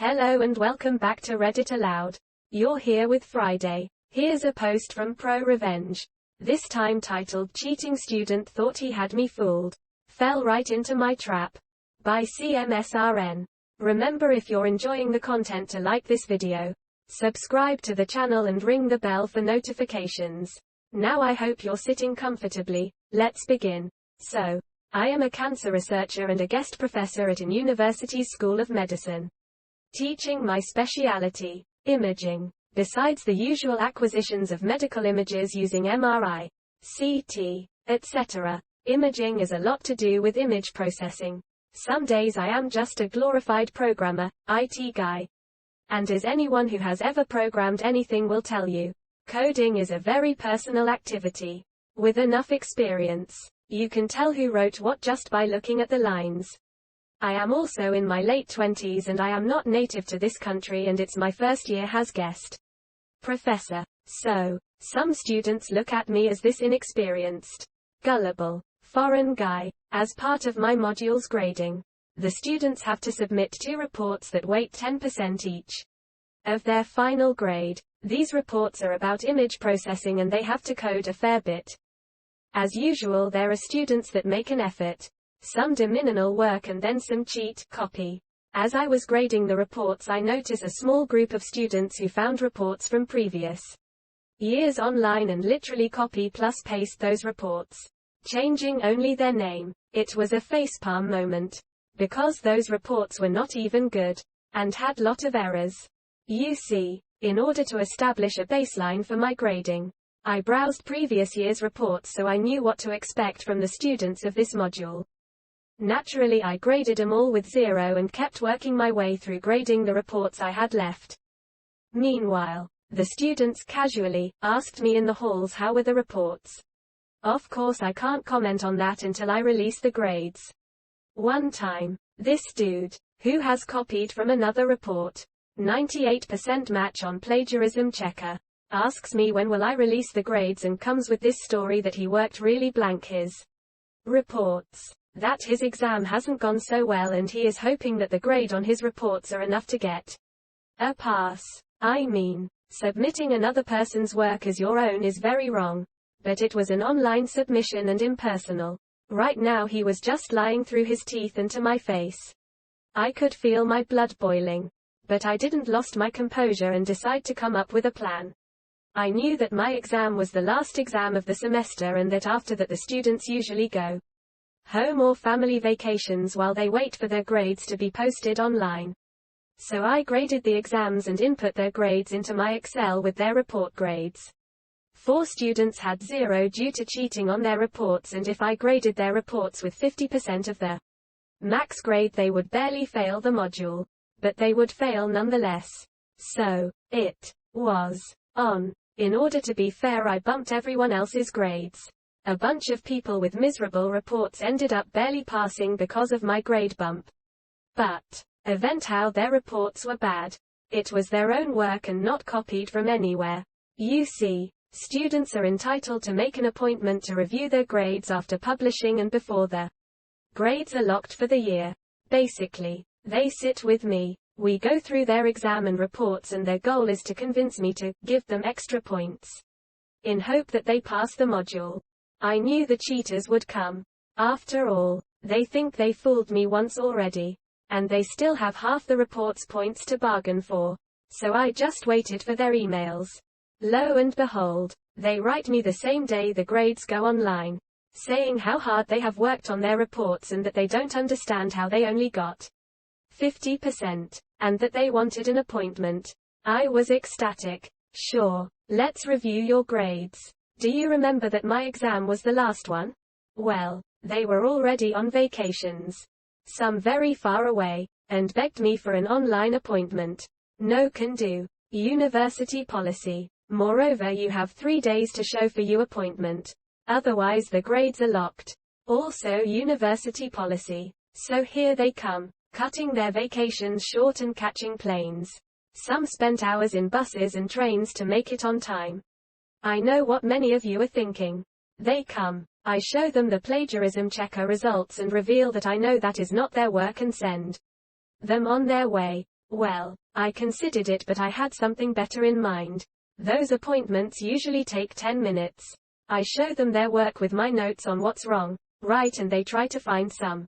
Hello and welcome back to Reddit Aloud. You're here with Friday. Here's a post from ProRevenge. This time titled "Cheating Student Thought He Had Me Fooled. Fell Right Into My Trap." By CmSrN. Remember, if you're enjoying the content, to like this video, subscribe to the channel and ring the bell for notifications. Now I hope you're sitting comfortably. Let's begin. So, I am a cancer researcher and a guest professor at an university's School of Medicine, teaching my specialty, imaging. Besides the usual acquisitions of medical images using MRI, CT, etc., imaging is a lot to do with image processing. Some days I am just a glorified programmer, IT guy. And as anyone who has ever programmed anything will tell you, coding is a very personal activity. With enough experience, you can tell who wrote what just by looking at the lines. I am also in my late 20s and I am not native to this country, and it's my first year as guest professor. So, some students look at me as this inexperienced, gullible, foreign guy. As part of my module's grading, the students have to submit 2 reports that weight 10% each of their final grade. These reports are about image processing and they have to code a fair bit. As usual, there are students that make an effort, some do minimal work and then some cheat copy. As I was grading the reports, I noticed a small group of students who found reports from previous years online and literally copy plus paste those reports, changing only their name. It was a facepalm moment, because those reports were not even good, and had lot of errors. You see, in order to establish a baseline for my grading, I browsed previous year's reports so I knew what to expect from the students of this module. Naturally, I graded them all with 0 and kept working my way through grading the reports I had left. Meanwhile, the students casually asked me in the halls how were the reports. Of course, I can't comment on that until I release the grades. One time, this dude, who has copied from another report, 98% match on plagiarism checker, asks me when will I release the grades, and comes with this story that he worked really blank his reports, that his exam hasn't gone so well and he is hoping that the grade on his reports are enough to get a pass. I mean, submitting another person's work as your own is very wrong. But it was an online submission and impersonal. Right now he was just lying through his teeth into my face. I could feel my blood boiling. But I didn't lost my composure and decide to come up with a plan. I knew that my exam was the last exam of the semester and that after that the students usually go home or family vacations while they wait for their grades to be posted online. So I graded the exams and input their grades into my Excel with their report grades. 4 students had 0 due to cheating on their reports, and if I graded their reports with 50% of the max grade they would barely fail the module. But they would fail nonetheless. So, it was on. In order to be fair, I bumped everyone else's grades. A bunch of people with miserable reports ended up barely passing because of my grade bump. But, event how their reports were bad. It was their own work and not copied from anywhere. You see, students are entitled to make an appointment to review their grades after publishing and before the grades are locked for the year. Basically, they sit with me. We go through their exam and reports, and their goal is to convince me to give them extra points in hope that they pass the module. I knew the cheaters would come. After all, they think they fooled me once already, and they still have half the report's points to bargain for. So I just waited for their emails. Lo and behold, they write me the same day the grades go online, saying how hard they have worked on their reports and that they don't understand how they only got 50%, and that they wanted an appointment. I was ecstatic. Sure, let's review your grades. Do you remember that my exam was the last one? Well, they were already on vacations, some very far away, and begged me for an online appointment. No can do. University policy. Moreover, you have 3 days to show for your appointment. Otherwise the grades are locked. Also university policy. So here they come, cutting their vacations short and catching planes. Some spent hours in buses and trains to make it on time. I know what many of you are thinking. They come, I show them the plagiarism checker results and reveal that I know that is not their work and send them on their way. Well, I considered it, but I had something better in mind. Those appointments usually take 10 minutes. I show them their work with my notes on what's wrong, right, and they try to find some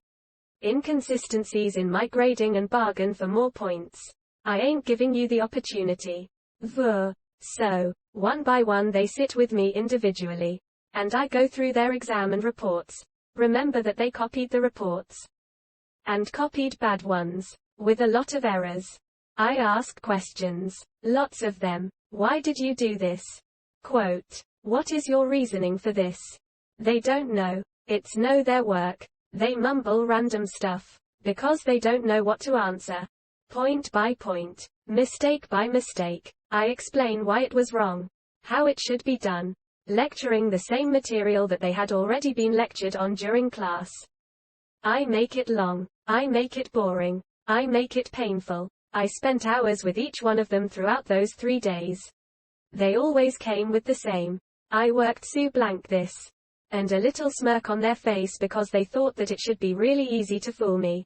inconsistencies in my grading and bargain for more points. I ain't giving you the opportunity. So, one by one they sit with me individually. And I go through their exam and reports. Remember that they copied the reports. And copied bad ones. With a lot of errors. I ask questions. Lots of them. Why did you do this? Quote. What is your reasoning for this? They don't know. It's know their work. They mumble random stuff. Because they don't know what to answer. Point by point. Mistake by mistake. I explain why it was wrong. How it should be done. Lecturing the same material that they had already been lectured on during class. I make it long. I make it boring. I make it painful. I spent hours with each one of them throughout those 3 days. They always came with the same. I worked so blank this. And a little smirk on their face because they thought that it should be really easy to fool me.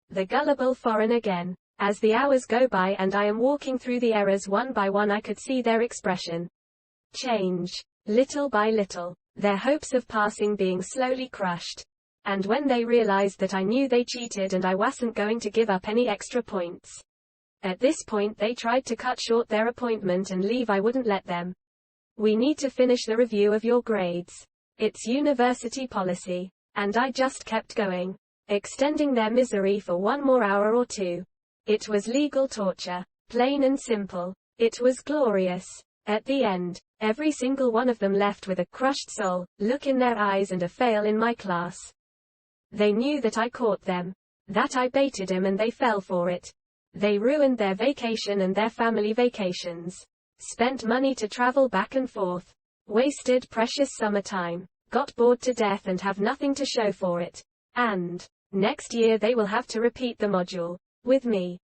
The gullible foreign again. As the hours go by and I am walking through the errors one by one, I could see their expression change. Little by little. Their hopes of passing being slowly crushed. And when they realized that I knew they cheated and I wasn't going to give up any extra points. At this point they tried to cut short their appointment and leave. I wouldn't let them. We need to finish the review of your grades. It's university policy. And I just kept going. Extending their misery for 1 more hour or 2. It was legal torture. Plain and simple. It was glorious. At the end, every single one of them left with a crushed soul, look in their eyes, and a fail in my class. They knew that I caught them. That I baited them and they fell for it. They ruined their vacation and their family vacations. Spent money to travel back and forth. Wasted precious summertime. Got bored to death and have nothing to show for it. And next year they will have to repeat the module. With me.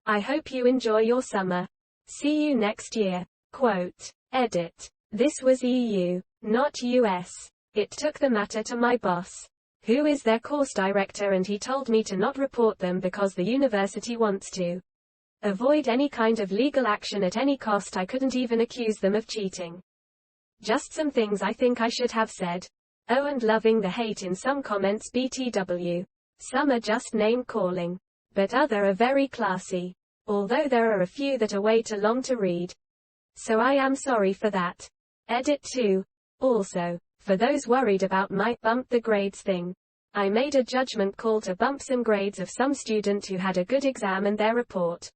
I hope you enjoy your summer. See you next year. Quote. Edit. This was EU, not US. It took the matter to my boss, who is their course director, and he told me to not report them because the university wants to avoid any kind of legal action at any cost. I couldn't even accuse them of cheating. Just some things I think I should have said. Oh, and loving the hate in some comments BTW. Some are just name calling. But other are very classy. Although there are a few that are way too long to read. So I am sorry for that. Edit 2. Also, for those worried about my bump the grades thing, I made a judgment call to bump some grades of some student who had a good exam and their report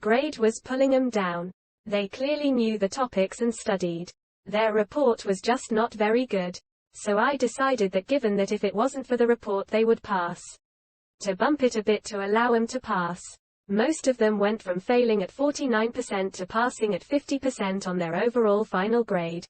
grade was pulling them down. They clearly knew the topics and studied. Their report was just not very good. So I decided that given that if it wasn't for the report they would pass, to bump it a bit to allow them to pass. Most of them went from failing at 49% to passing at 50% on their overall final grade.